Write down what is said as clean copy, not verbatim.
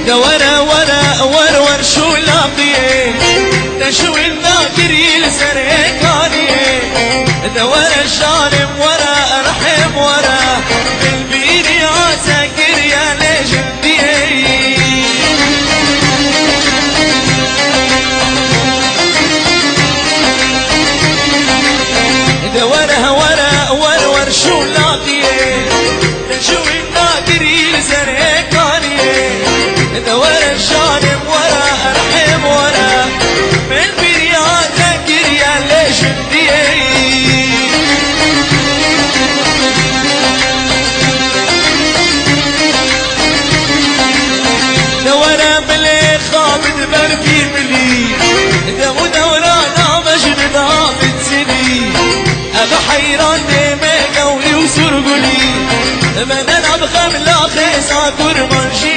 دورا ورا ورور شو لاقيه تشو الذاكر يلسر كانيه دورا الشارم ورا رحم ورا البيري عساكر يا لجنديه دورا ورا ورور شو لاقيه تشو الذاكر يلسر كانيه دورا الشارم ورا رحم ورا من برياتك يا لجنديه دورا بلي خابد برفي ملي دورا مجد ضابط سني أبا حيران ديمي قولي وسرقلي من أنا بخم لا خيسا كرمان شي